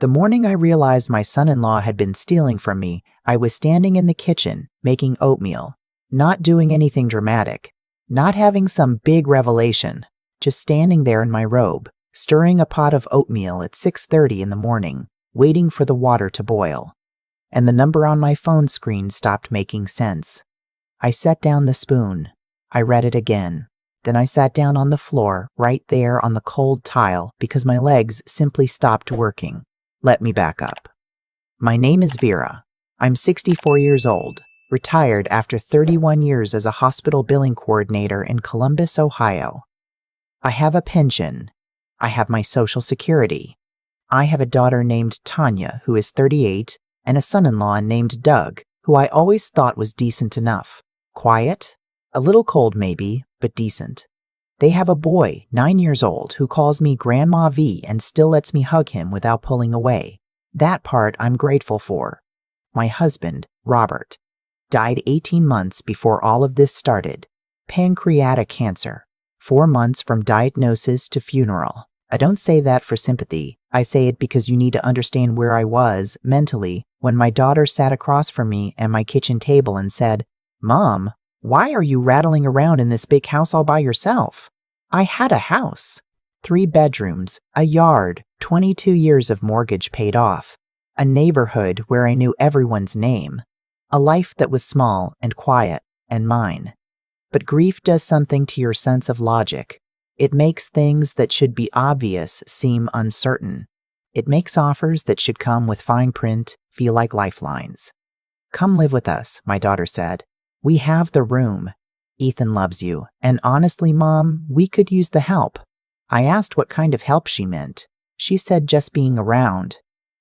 The morning I realized my son-in-law had been stealing from me, I was standing in the kitchen, making oatmeal, not doing anything dramatic, not having some big revelation, just standing there in my robe, stirring a pot of oatmeal at 6:30 in the morning, waiting for the water to boil. And the number on my phone screen stopped making sense. I set down the spoon. I read it again. Then I sat down on the floor, right there on the cold tile, because my legs simply stopped working. Let me back up. My name is Vera. I'm 64 years old, retired after 31 years as a hospital billing coordinator in Columbus, Ohio. I have a pension. I have my Social Security. I have a daughter named Tanya, who is 38, and a son-in-law named Doug, who I always thought was decent enough. Quiet, a little cold maybe, but decent. They have a boy, 9 years old, who calls me Grandma V and still lets me hug him without pulling away. That part I'm grateful for. My husband, Robert, died 18 months before all of this started. Pancreatic cancer. 4 months from diagnosis to funeral. I don't say that for sympathy. I say it because you need to understand where I was, mentally, when my daughter sat across from me at my kitchen table and said, "Mom, why are you rattling around in this big house all by yourself?" I had a house. 3 bedrooms, a yard, 22 years of mortgage paid off, a neighborhood where I knew everyone's name, a life that was small and quiet and mine. But grief does something to your sense of logic. It makes things that should be obvious seem uncertain. It makes offers that should come with fine print feel like lifelines. "Come live with us," my daughter said. "We have the room. Ethan loves you, and honestly, Mom, we could use the help." I asked what kind of help she meant. She said just being around.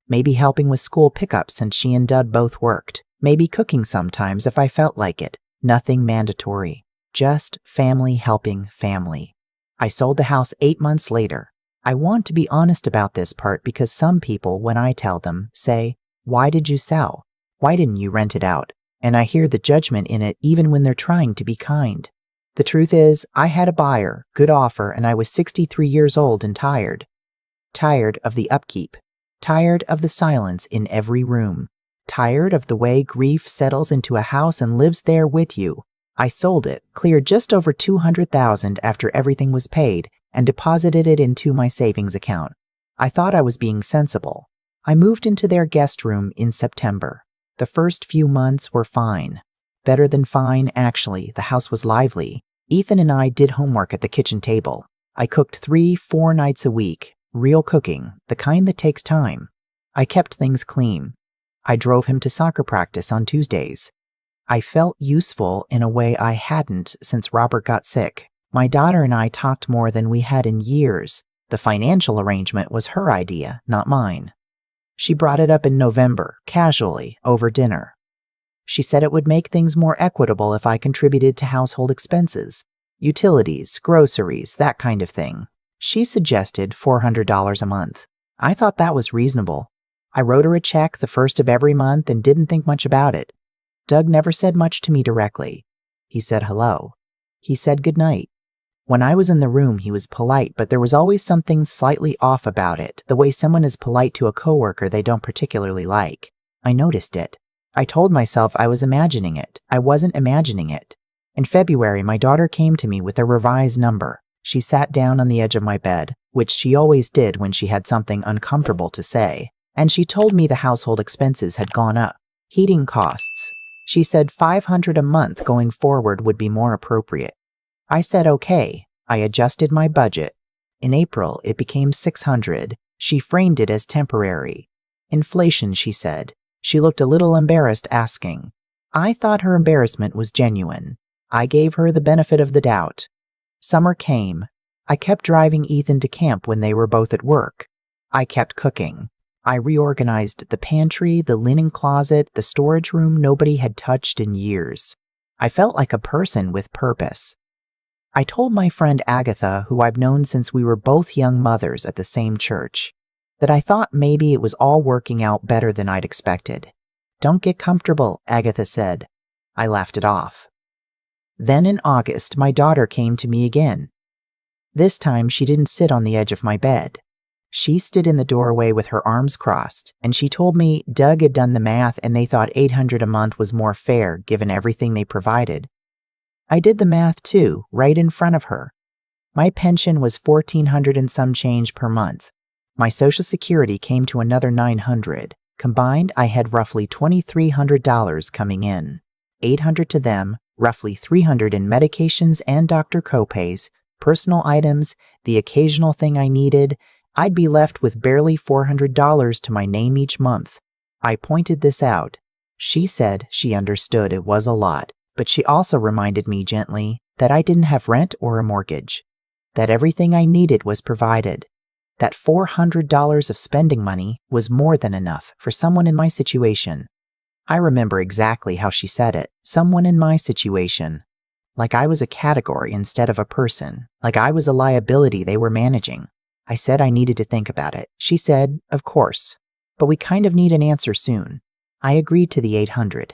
Maybe helping with school pickups since she and Dud both worked. Maybe cooking sometimes if I felt like it. Nothing mandatory. Just family helping family. I sold the house 8 months later. I want to be honest about this part because some people, when I tell them, say, "Why did you sell? Why didn't you rent it out?" And I hear the judgment in it even when they're trying to be kind. The truth is, I had a buyer, good offer, and I was 63 years old and tired. Tired of the upkeep. Tired of the silence in every room. Tired of the way grief settles into a house and lives there with you. I sold it, cleared just over $200,000 after everything was paid, and deposited it into my savings account. I thought I was being sensible. I moved into their guest room in September. The first few months were fine. Better than fine, actually. The house was lively. Ethan and I did homework at the kitchen table. I cooked 3-4 nights a week. Real cooking, the kind that takes time. I kept things clean. I drove him to soccer practice on Tuesdays. I felt useful in a way I hadn't since Robert got sick. My daughter and I talked more than we had in years. The financial arrangement was her idea, not mine. She brought it up in November, casually, over dinner. She said it would make things more equitable if I contributed to household expenses, utilities, groceries, that kind of thing. She suggested $400 a month. I thought that was reasonable. I wrote her a check the first of every month and didn't think much about it. Doug never said much to me directly. He said hello. He said goodnight. When I was in the room, he was polite, but there was always something slightly off about it, the way someone is polite to a coworker they don't particularly like. I noticed it. I told myself I was imagining it. I wasn't imagining it. In February, my daughter came to me with a revised number. She sat down on the edge of my bed, which she always did when she had something uncomfortable to say, and she told me the household expenses had gone up. Heating costs. She said $500 a month going forward would be more appropriate. I said okay. I adjusted my budget. In April, it became $600. She framed it as temporary. Inflation, she said. She looked a little embarrassed, asking. I thought her embarrassment was genuine. I gave her the benefit of the doubt. Summer came. I kept driving Ethan to camp when they were both at work. I kept cooking. I reorganized the pantry, the linen closet, the storage room nobody had touched in years. I felt like a person with purpose. I told my friend Agatha, who I've known since we were both young mothers at the same church, that I thought maybe it was all working out better than I'd expected. "Don't get comfortable," Agatha said. I laughed it off. Then in August, my daughter came to me again. This time she didn't sit on the edge of my bed. She stood in the doorway with her arms crossed, and she told me Doug had done the math and they thought $800 a month was more fair given everything they provided. I did the math too, right in front of her. My pension was $1,400 and some change per month. My Social Security came to another $900. Combined, I had roughly $2,300 coming in. $800 to them, roughly $300 in medications and doctor copays, personal items, the occasional thing I needed. I'd be left with barely $400 to my name each month. I pointed this out. She said she understood it was a lot, but she also reminded me gently that I didn't have rent or a mortgage, that everything I needed was provided, that $400 of spending money was more than enough for someone in my situation. I remember exactly how she said it, someone in my situation. Like I was a category instead of a person, like I was a liability they were managing. I said I needed to think about it. She said, of course, but we kind of need an answer soon. I agreed to the $800.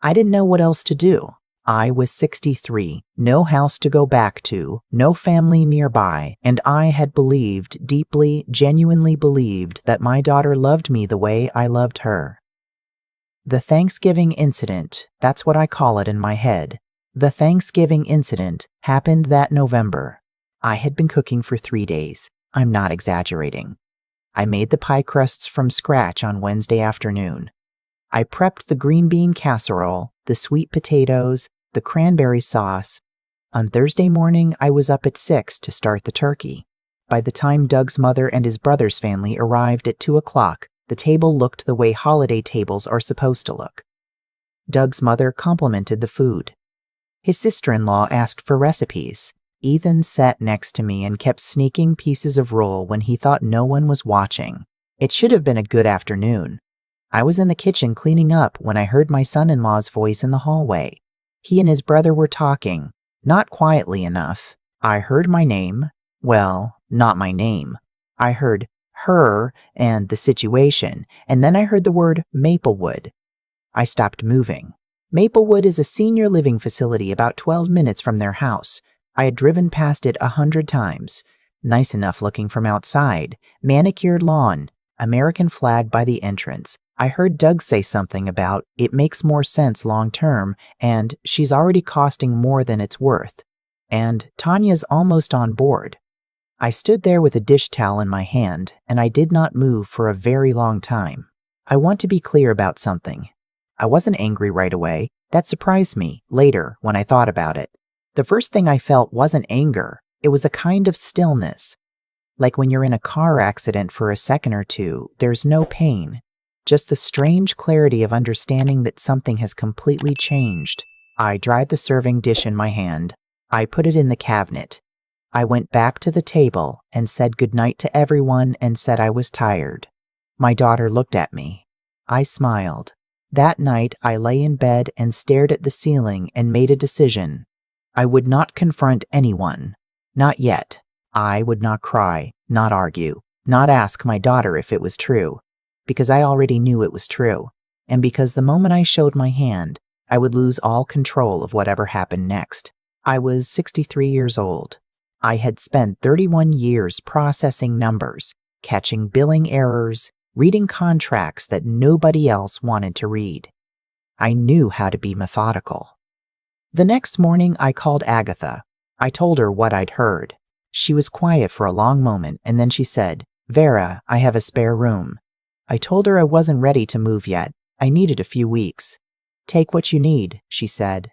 I didn't know what else to do. I was 63, no house to go back to, no family nearby, and I had believed, deeply, genuinely believed, that my daughter loved me the way I loved her. The Thanksgiving incident, that's what I call it in my head. The Thanksgiving incident happened that November. I had been cooking for 3 days. I'm not exaggerating. I made the pie crusts from scratch on Wednesday afternoon. I prepped the green bean casserole, the sweet potatoes, the cranberry sauce. On Thursday morning, I was up at 6 to start the turkey. By the time Doug's mother and his brother's family arrived at 2 o'clock, the table looked the way holiday tables are supposed to look. Doug's mother complimented the food. His sister-in-law asked for recipes. Ethan sat next to me and kept sneaking pieces of roll when he thought no one was watching. It should have been a good afternoon. I was in the kitchen cleaning up when I heard my son-in-law's voice in the hallway. He and his brother were talking, not quietly enough. I heard my name. Well, not my name. I heard her and the situation, and then I heard the word Maplewood. I stopped moving. Maplewood is a senior living facility about 12 minutes from their house. I had driven past it 100 times. Nice enough looking from outside. Manicured lawn. American flag by the entrance. I heard Doug say something about it makes more sense long term, and she's already costing more than it's worth. And Tanya's almost on board. I stood there with a dish towel in my hand, and I did not move for a very long time. I want to be clear about something. I wasn't angry right away. That surprised me later when I thought about it. The first thing I felt wasn't anger. It was a kind of stillness. Like when you're in a car accident for a second or two, there's no pain. Just the strange clarity of understanding that something has completely changed. I dried the serving dish in my hand. I put it in the cabinet. I went back to the table and said goodnight to everyone and said I was tired. My daughter looked at me. I smiled. That night, I lay in bed and stared at the ceiling and made a decision. I would not confront anyone. Not yet. I would not cry, not argue, not ask my daughter if it was true, because I already knew it was true, and because the moment I showed my hand, I would lose all control of whatever happened next. I was 63 years old. I had spent 31 years processing numbers, catching billing errors, reading contracts that nobody else wanted to read. I knew how to be methodical. The next morning, I called Agatha. I told her what I'd heard. She was quiet for a long moment, and then she said, "Vera, I have a spare room." I told her I wasn't ready to move yet. I needed a few weeks. "Take what you need," she said.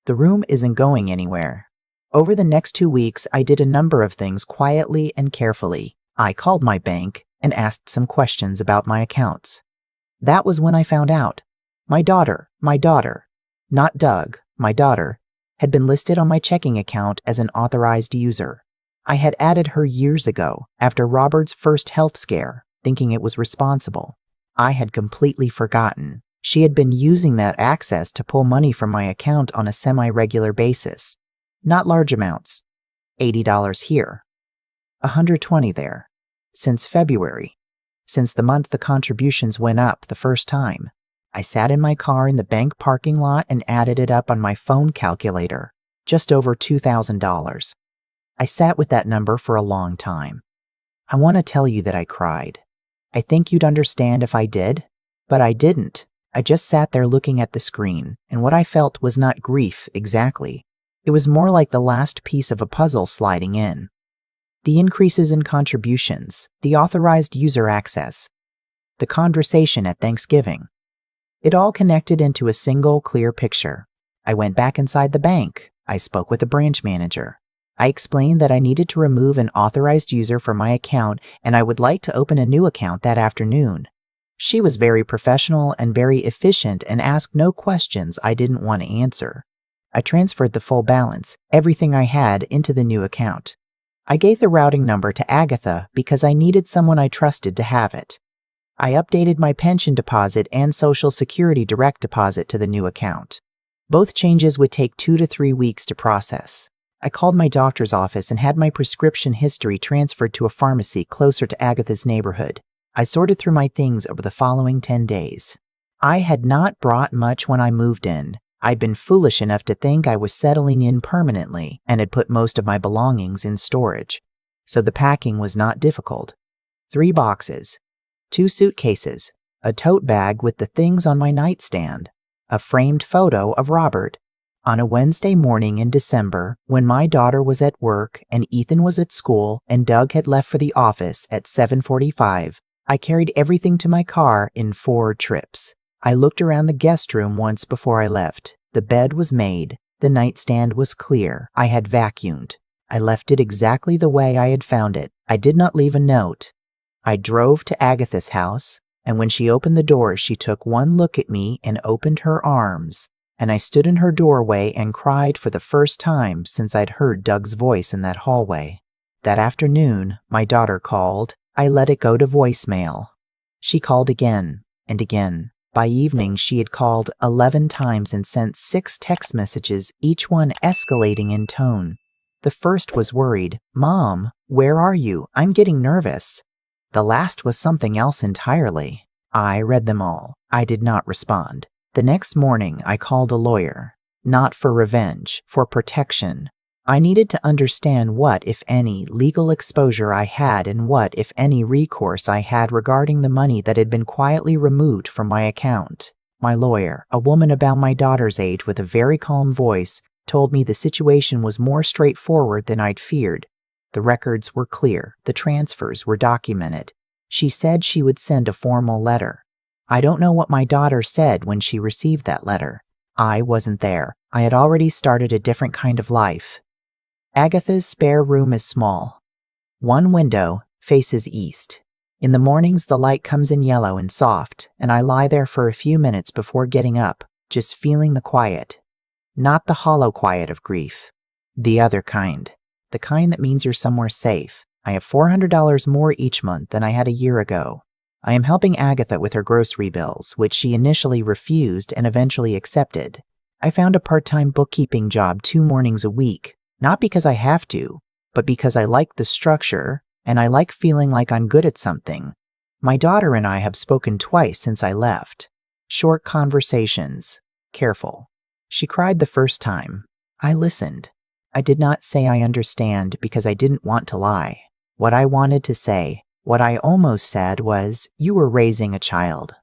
"The room isn't going anywhere." Over the next 2 weeks, I did a number of things quietly and carefully. I called my bank and asked some questions about my accounts. That was when I found out. My daughter, not Doug, my daughter, had been listed on my checking account as an authorized user. I had added her years ago, after Robert's first health scare, thinking it was responsible. I had completely forgotten. She had been using that access to pull money from my account on a semi-regular basis. Not large amounts. $80 here. $120 there. Since February. Since the month the contributions went up the first time. I sat in my car in the bank parking lot and added it up on my phone calculator. Just over $2,000. I sat with that number for a long time. I want to tell you that I cried. I think you'd understand if I did, but I didn't. I just sat there looking at the screen, and what I felt was not grief exactly. It was more like the last piece of a puzzle sliding in. The increases in contributions, the authorized user access, the conversation at Thanksgiving. It all connected into a single clear picture. I went back inside the bank. I spoke with the branch manager. I explained that I needed to remove an authorized user from my account and I would like to open a new account that afternoon. She was very professional and very efficient and asked no questions I didn't want to answer. I transferred the full balance, everything I had, into the new account. I gave the routing number to Agatha because I needed someone I trusted to have it. I updated my pension deposit and Social Security direct deposit to the new account. Both changes would take 2 to 3 weeks to process. I called my doctor's office and had my prescription history transferred to a pharmacy closer to Agatha's neighborhood. I sorted through my things over the following 10 days. I had not brought much when I moved in. I'd been foolish enough to think I was settling in permanently and had put most of my belongings in storage. So the packing was not difficult. 3 boxes, 2 suitcases, a tote bag with the things on my nightstand, a framed photo of Robert. On a Wednesday morning in December, when my daughter was at work and Ethan was at school and Doug had left for the office at 7:45, I carried everything to my car in 4 trips. I looked around the guest room once before I left. The bed was made. The nightstand was clear. I had vacuumed. I left it exactly the way I had found it. I did not leave a note. I drove to Agatha's house, and when she opened the door, she took one look at me and opened her arms. And I stood in her doorway and cried for the first time since I'd heard Doug's voice in that hallway. That afternoon, my daughter called. I let it go to voicemail. She called again and again. By evening, she had called 11 times and sent 6 text messages, each one escalating in tone. The first was worried. "Mom, where are you? I'm getting nervous." The last was something else entirely. I read them all. I did not respond. The next morning, I called a lawyer. Not for revenge, for protection. I needed to understand what, if any, legal exposure I had and what, if any, recourse I had regarding the money that had been quietly removed from my account. My lawyer, a woman about my daughter's age with a very calm voice, told me the situation was more straightforward than I'd feared. The records were clear. The transfers were documented. She said she would send a formal letter. I don't know what my daughter said when she received that letter. I wasn't there. I had already started a different kind of life. Agatha's spare room is small. One window faces east. In the mornings, the light comes in yellow and soft, and I lie there for a few minutes before getting up, just feeling the quiet. Not the hollow quiet of grief. The other kind. The kind that means you're somewhere safe. I have $400 more each month than I had a year ago. I am helping Agatha with her grocery bills, which she initially refused and eventually accepted. I found a part-time bookkeeping job 2 mornings a week, not because I have to, but because I like the structure and I like feeling like I'm good at something. My daughter and I have spoken twice since I left. Short conversations. Careful. She cried the first time. I listened. I did not say I understand because I didn't want to lie. What I wanted to say, what I almost said was, you were raising a child.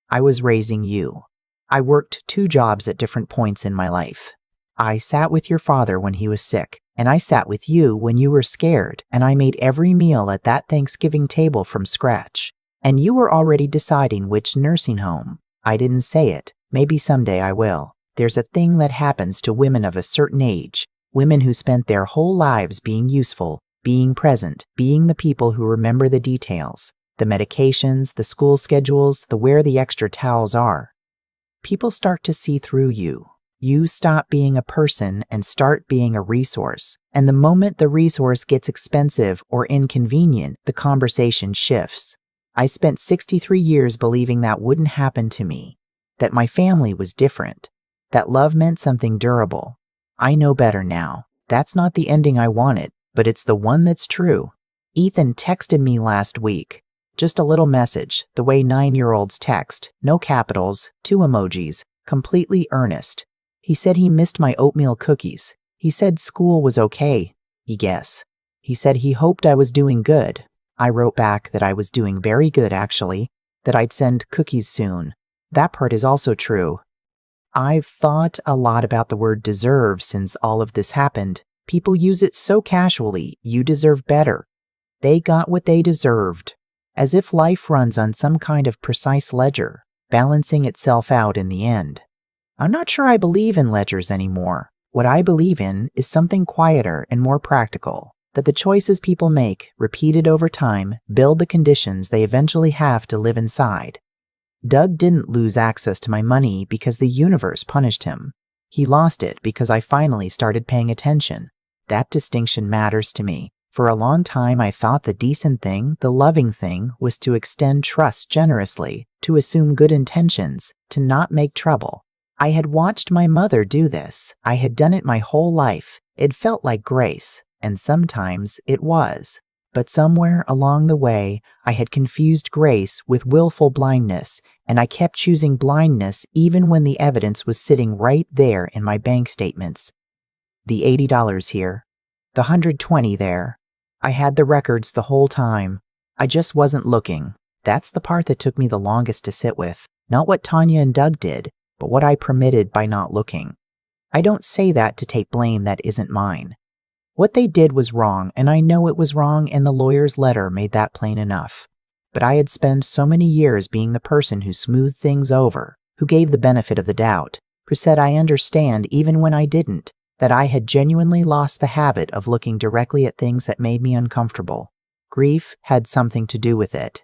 I was raising you. I worked 2 jobs at different points in my life. I sat with your father when he was sick, and I sat with you when you were scared, and I made every meal at that Thanksgiving table from scratch. And you were already deciding which nursing home. I didn't say it. Maybe someday I will. There's a thing that happens to women of a certain age, women who spent their whole lives being useful, being present, being the people who remember the details, the medications, the school schedules, the where the extra towels are. People start to see through you. You stop being a person and start being a resource. And the moment the resource gets expensive or inconvenient, the conversation shifts. I spent 63 years believing that wouldn't happen to me, that my family was different, that love meant something durable. I know better now. That's not the ending I wanted, but it's the one that's true. Ethan texted me last week. Just a little message, the way 9-year-olds text, no capitals, 2 emojis, completely earnest. He said he missed my oatmeal cookies. He said school was okay, I guess. He said he hoped I was doing good. I wrote back that I was doing very good, actually, that I'd send cookies soon. That part is also true. I've thought a lot about the word deserve since all of this happened. People use it so casually. You deserve better. They got what they deserved. As if life runs on some kind of precise ledger, balancing itself out in the end. I'm not sure I believe in ledgers anymore. What I believe in is something quieter and more practical, that the choices people make, repeated over time, build the conditions they eventually have to live inside. Doug didn't lose access to my money because the universe punished him. He lost it because I finally started paying attention. That distinction matters to me. For a long time, I thought the decent thing, the loving thing, was to extend trust generously, to assume good intentions, to not make trouble. I had watched my mother do this. I had done it my whole life. It felt like grace, and sometimes it was. But somewhere along the way, I had confused grace with willful blindness, and I kept choosing blindness even when the evidence was sitting right there in my bank statements. The $80 here, the $120 there. I had the records the whole time. I just wasn't looking. That's the part that took me the longest to sit with. Not what Tanya and Doug did, but what I permitted by not looking. I don't say that to take blame that isn't mine. What they did was wrong, and I know it was wrong, and the lawyer's letter made that plain enough. But I had spent so many years being the person who smoothed things over, who gave the benefit of the doubt, who said I understand even when I didn't, that I had genuinely lost the habit of looking directly at things that made me uncomfortable. Grief had something to do with it.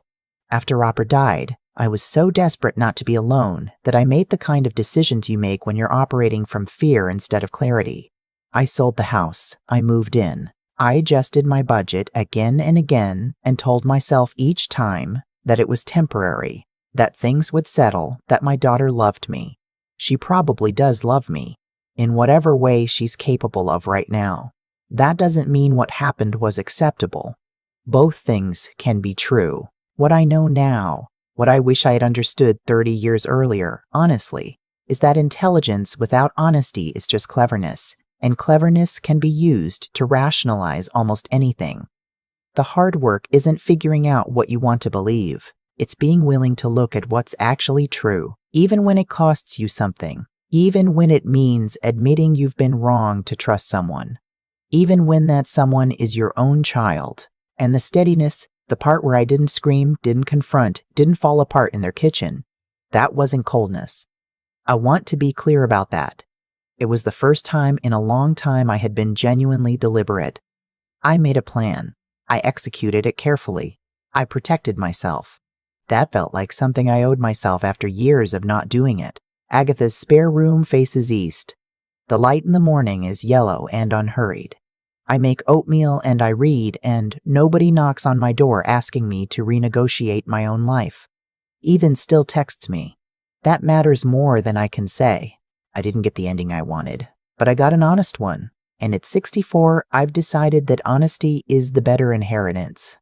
After Robert died, I was so desperate not to be alone that I made the kind of decisions you make when you're operating from fear instead of clarity. I sold the house. I moved in. I adjusted my budget again and again and told myself each time that it was temporary, that things would settle, that my daughter loved me. She probably does love me, in whatever way she's capable of right now. That doesn't mean what happened was acceptable. Both things can be true. What I know now, what I wish I had understood 30 years earlier, honestly, is that intelligence without honesty is just cleverness, and cleverness can be used to rationalize almost anything. The hard work isn't figuring out what you want to believe. It's being willing to look at what's actually true, even when it costs you something, even when it means admitting you've been wrong to trust someone, even when that someone is your own child. And the steadiness, the part where I didn't scream, didn't confront, didn't fall apart in their kitchen, that wasn't coldness. I want to be clear about that. It was the first time in a long time I had been genuinely deliberate. I made a plan. I executed it carefully. I protected myself. That felt like something I owed myself after years of not doing it. Agatha's spare room faces east. The light in the morning is yellow and unhurried. I make oatmeal and I read, and nobody knocks on my door asking me to renegotiate my own life. Ethan still texts me. That matters more than I can say. I didn't get the ending I wanted, but I got an honest one. And at 64, I've decided that honesty is the better inheritance.